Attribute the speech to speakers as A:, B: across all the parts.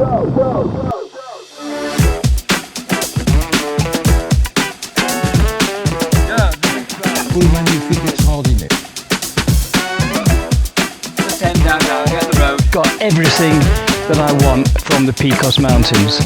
A: Full magnifique extraordinaire.
B: Put 10 down now, get the road.
C: Got everything that I want from the Picos Mountains.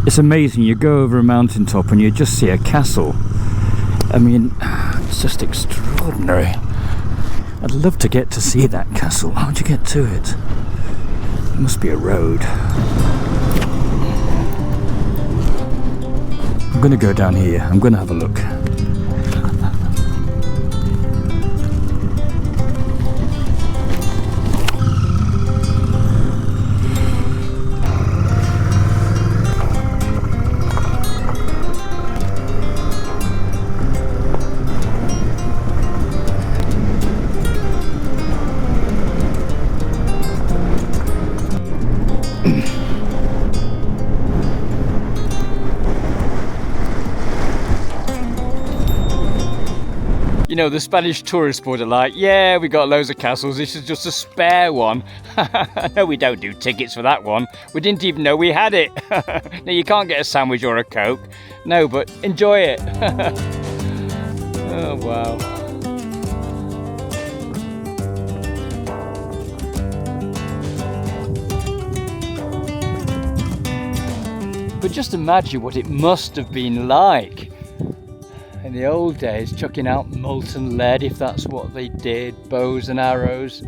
C: It's amazing, you go over a mountaintop and you just see a castle. I mean, it's just extraordinary. I'd love to get to see that castle. How'd you get to it? There must be a road. I'm gonna go down here, I'm gonna have a look.
B: You know, the Spanish tourist board are like, yeah, we got loads of castles, this is just a spare one. No, we don't do tickets for that one. We didn't even know we had it. No, you can't get a sandwich or a Coke. No, but enjoy it. Oh, wow. But just imagine what it must have been like in the old days, chucking out molten lead, if that's what they did, bows and arrows,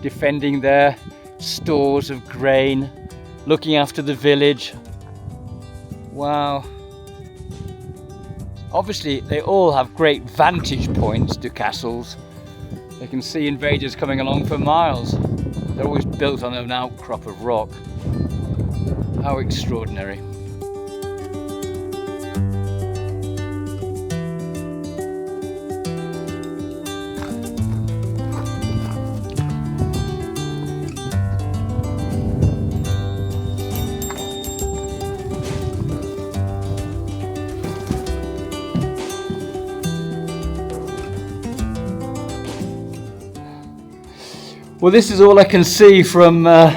B: defending their stores of grain, looking after the village. Wow. Obviously, they all have great vantage points to castles. They can see invaders coming along for miles. They're always built on an outcrop of rock. How extraordinary. Well, this is all I can see from, I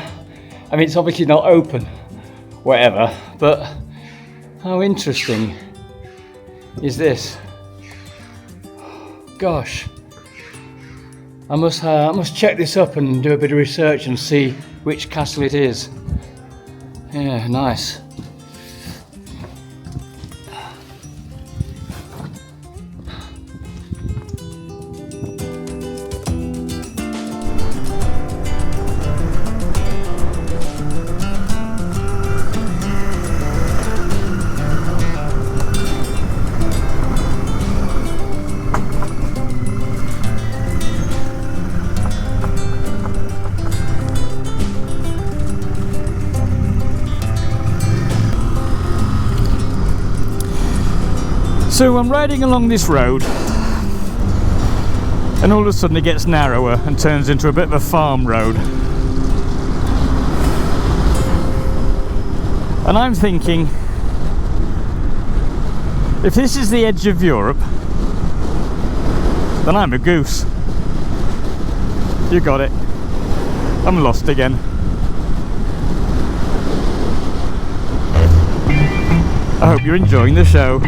B: mean, it's obviously not open, whatever, but how interesting is this? Gosh, I must check this up and do a bit of research and see which castle it is. Yeah, nice. So I'm riding along this road and all of a sudden it gets narrower and turns into a bit of a farm road. And I'm thinking, if this is the edge of Europe,
C: then I'm a goose. You got it. I'm lost again. I hope you're enjoying the show.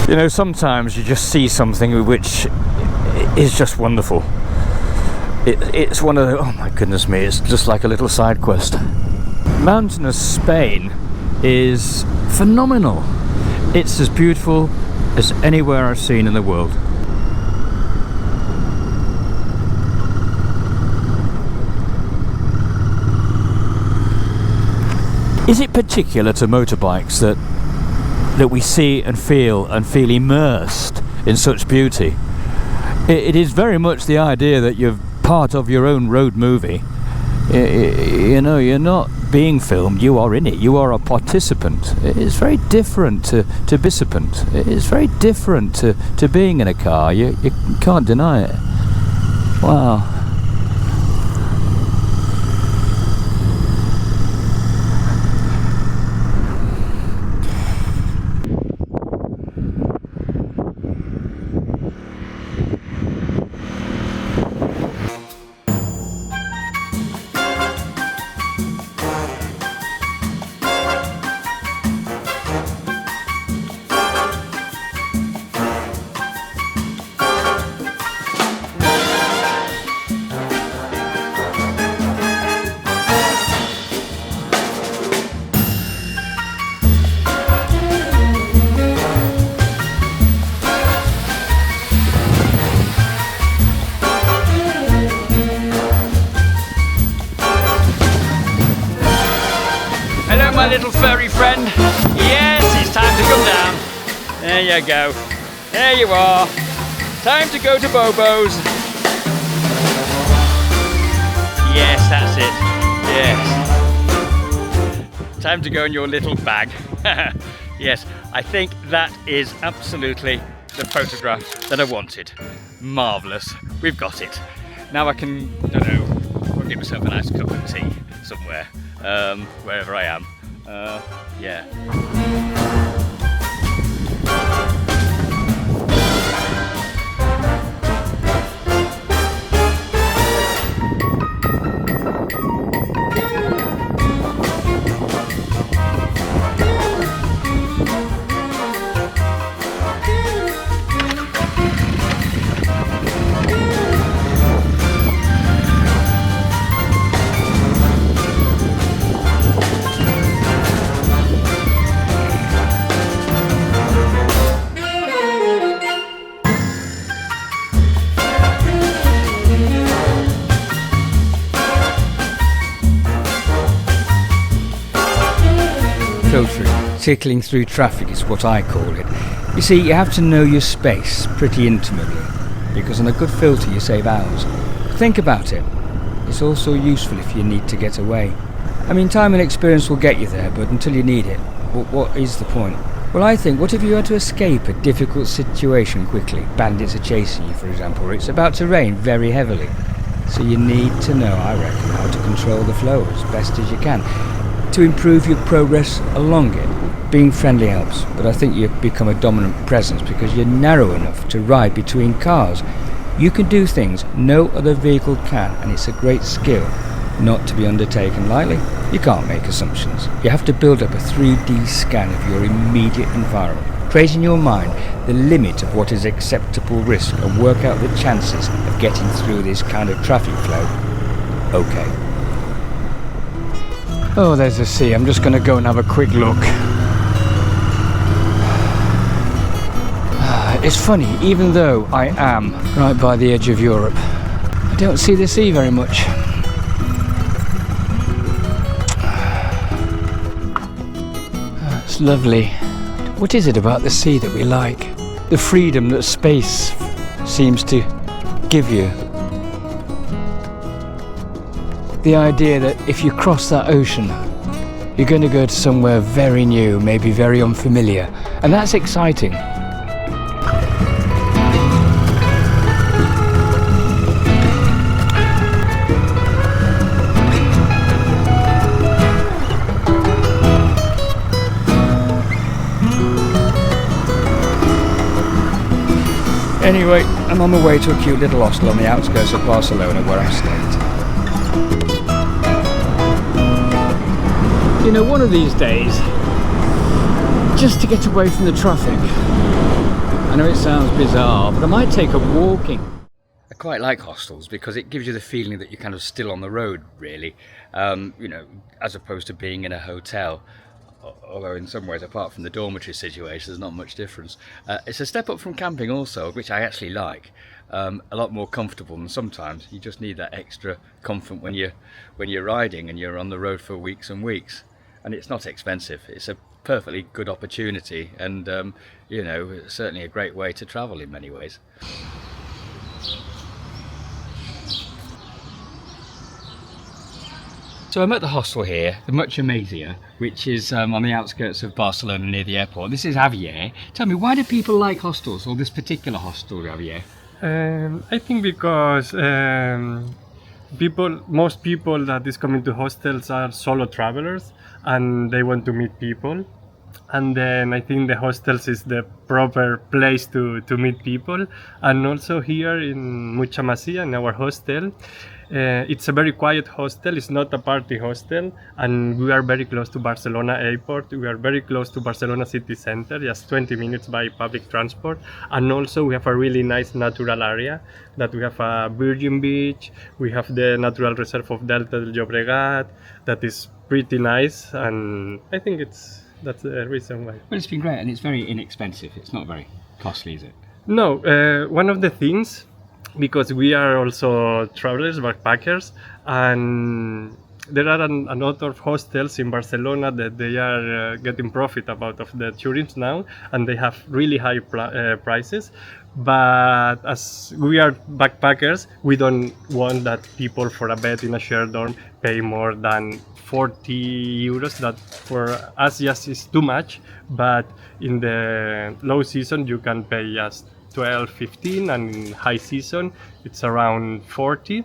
C: You know, sometimes you just see something which is just wonderful. It's one of the, oh my goodness me, it's just like a little side quest. Mountainous Spain is phenomenal. It's as beautiful as anywhere I've seen in the world. Is it particular to motorbikes that we see and feel immersed in such beauty? It is very much the idea that you're part of your own road movie. You know, you're not being filmed, you are in it, you are a participant. It's very different to participant. It's very different to being in a car. You can't deny it. Wow.
B: My little furry friend. Yes, it's time to come down. There you go. There you are. Time to go to Bobo's. Yes, that's it. Yes. Time to go in your little bag. Yes, I think that is absolutely the photograph that I wanted. Marvellous. We've got it. Now I can, I don't know, I'll give myself a nice cup of tea somewhere, wherever I am. Yeah. Tickling through traffic is what I call it. You see, you have to know your space pretty intimately, because on a good filter you save hours. Think about it. It's also useful if you need to get away. I mean, time and experience will get you there, but until you need it, what is the point? Well, I think, what if you had to escape a difficult situation quickly? Bandits are chasing you, for example, or it's about to rain very heavily. So you need to know, I reckon, how to control the flow as best as you can, to improve your progress along it. Being friendly helps, but I think you've become a dominant presence because you're narrow enough to ride between cars. You can do things no other vehicle can, and it's a great skill, not to be undertaken lightly. You can't make assumptions. You have to build up a 3D scan of your immediate environment, create in your mind the limit of what is acceptable risk, and work out the chances of getting through this kind of traffic flow. Okay. Oh, there's the sea. I'm just going to go and have a quick look. It's funny, even though I am right by the edge of Europe, I don't see the sea very much. It's lovely. What is it about the sea that we like? The freedom that space seems to give you. The idea that if you cross that ocean, You're going to go to somewhere very new, maybe very unfamiliar, and that's exciting. Anyway, I'm on my way to a cute little hostel on the outskirts of Barcelona where I've stayed. You know, one of these days, just to get away from the traffic, I know it sounds bizarre, but I might take up walking. I quite like hostels because it gives you the feeling that you're kind of still on the road, really, you know, as opposed to being in a hotel. Although in some ways, apart from the dormitory situation, there's not much difference. It's a step up from camping also, which I actually like. A lot more comfortable, and sometimes you just need that extra comfort when you're riding and you're on the road for weeks and weeks. And it's not expensive. It's a perfectly good opportunity, and you know, certainly a great way to travel in many ways. So I'm at the hostel here, the Much Amazia, which is on the outskirts of Barcelona near the airport. This is Javier. Tell me, why do people like hostels, or this particular hostel, Javier?
D: I think because most people that is coming to hostels are solo travelers and they want to meet people. And then I think the hostels is the proper place to meet people. And also here in Mucha Masia, in our hostel, it's a very quiet hostel. It's not a party hostel, and we are very close to Barcelona airport. We are very close to Barcelona city center, just 20 minutes by public transport. And also we have a really nice natural area, that we have a virgin beach. We have the natural reserve of Delta del Llobregat, that is pretty nice, and I think that's the reason why.
B: Well, it's been great, and it's very inexpensive. It's not very costly, is it?
D: No, one of the things, because we are also travelers, backpackers, and there are a lot of hostels in Barcelona that they are getting profit about of the tourism now, and they have really high prices. But as we are backpackers, we don't want that people for a bed in a shared dorm pay more than 40 euros. That for us just is too much, but in the low season you can pay just 12, 15, and in high season it's around 40,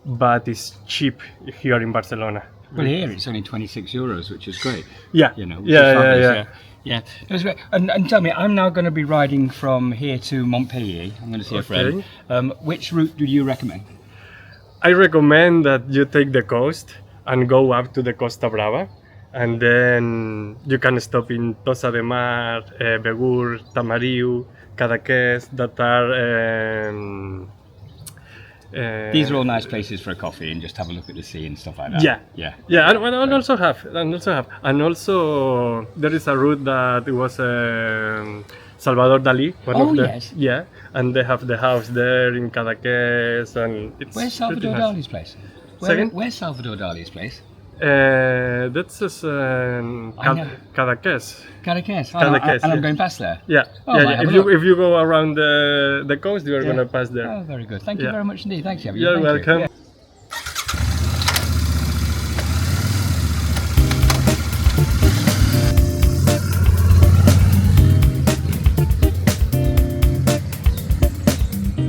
D: but it's cheap here in Barcelona.
B: Well, here it's only 26 euros, which is great.
D: Yeah,
B: you know,
D: yeah.
B: It was great. And tell me, I'm now going to be riding from here to Montpellier. I'm going to see a friend. Which route do you recommend?
D: I recommend that you take the coast and go up to the Costa Brava, and then you can stop in Tossa de Mar, Begur, Tamariu, Cadaqués, that are
B: these are all nice places for a coffee and just have a look at the sea and stuff like that.
D: Yeah. And also there is a route that was Salvador Dalí. Yeah, and they have the house there in Cadaqués, and it's.
B: Where's Salvador Dali's place? Where's Salvador Dali's place?
D: That's Cadaqués.
B: Cadaqués. I'm going past there.
D: Yeah. If you go around the coast, you are going to pass there.
B: Oh, very good. Thank you very much indeed. Thanks, Javier.
D: You're welcome.
B: Yeah.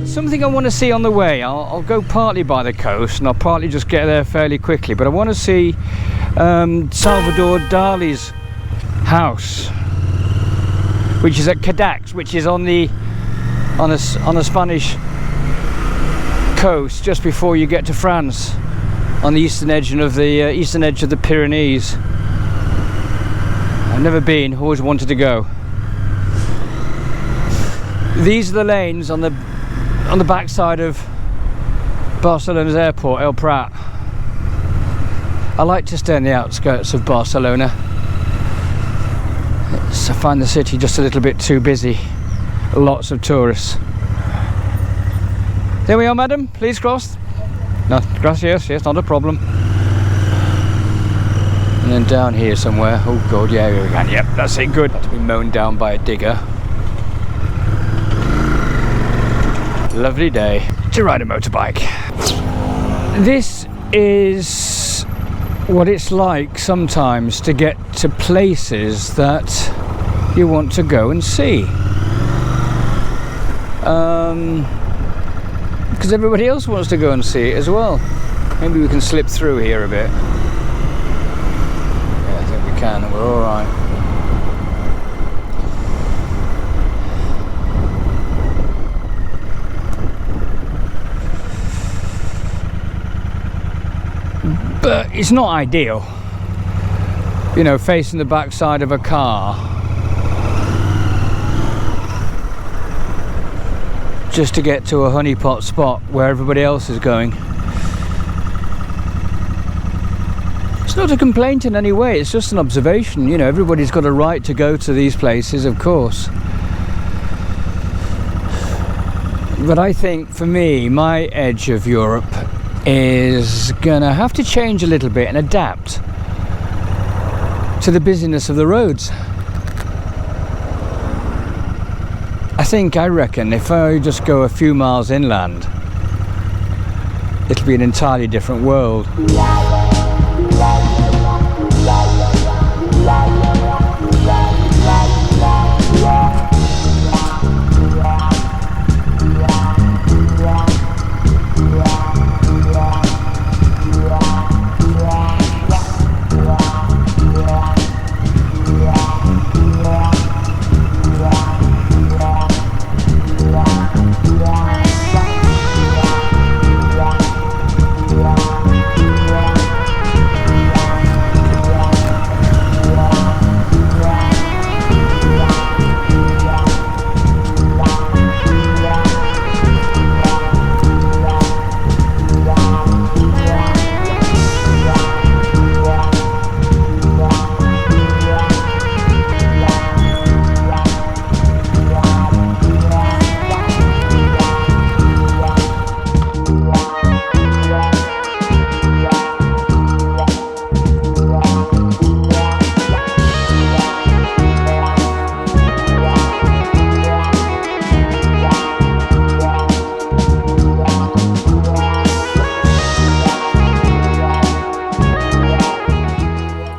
B: Something I want to see on the way. I'll go partly by the coast and I'll partly just get there fairly quickly, but I want to see Salvador Dalí's house, which is at Cadaqués, which is on the Spanish coast just before you get to France, on the eastern edge of the Pyrenees. I've never been, always wanted to go. These are the lanes on the backside of Barcelona's airport, El Prat. I like to stay on the outskirts of Barcelona. I find the city just a little bit too busy. Lots of tourists. There we are, madam. Please cross. No, gracias. Yes, not a problem. And then down here somewhere. Oh God, yeah, here we can. Yep, that's it. Good. To be mown down by a digger. Lovely day to ride a motorbike. This is what it's like sometimes to get to places that you want to go and see. Because everybody else wants to go and see it as well. Maybe we can slip through here a bit. Yeah, I think we can, and we're alright. But it's not ideal, you know, facing the backside of a car just to get to a honeypot spot where everybody else is going. It's not a complaint in any way, it's just an observation. You know, everybody's got a right to go to these places, of course. But I think for me, my edge of Europe is gonna have to change a little bit and adapt to the busyness of the roads. I reckon if I just go a few miles inland, it'll be an entirely different world.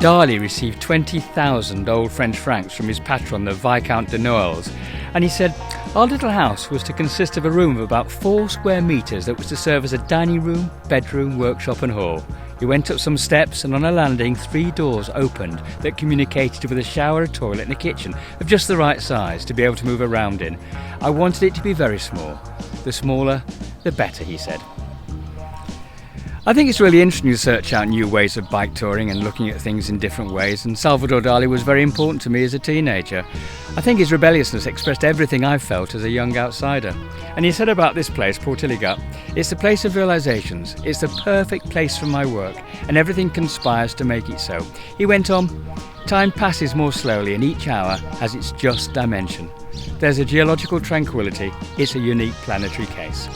B: Dali received 20,000 old French francs from his patron, the Viscount de Noailles, and he said, "Our little house was to consist of a room of about 4 square metres that was to serve as a dining room, bedroom, workshop and hall. He went up some steps and on a landing 3 doors opened that communicated with a shower, a toilet and a kitchen of just the right size to be able to move around in. I wanted it to be very small. The smaller, the better," he said. I think it's really interesting to search out new ways of bike touring and looking at things in different ways, and Salvador Dalí was very important to me as a teenager. I think his rebelliousness expressed everything I felt as a young outsider. And he said about this place, Portilligat, "It's the place of realizations, it's the perfect place for my work, and everything conspires to make it so." He went on, "Time passes more slowly and each hour has its just dimension. There's a geological tranquility, it's a unique planetary case."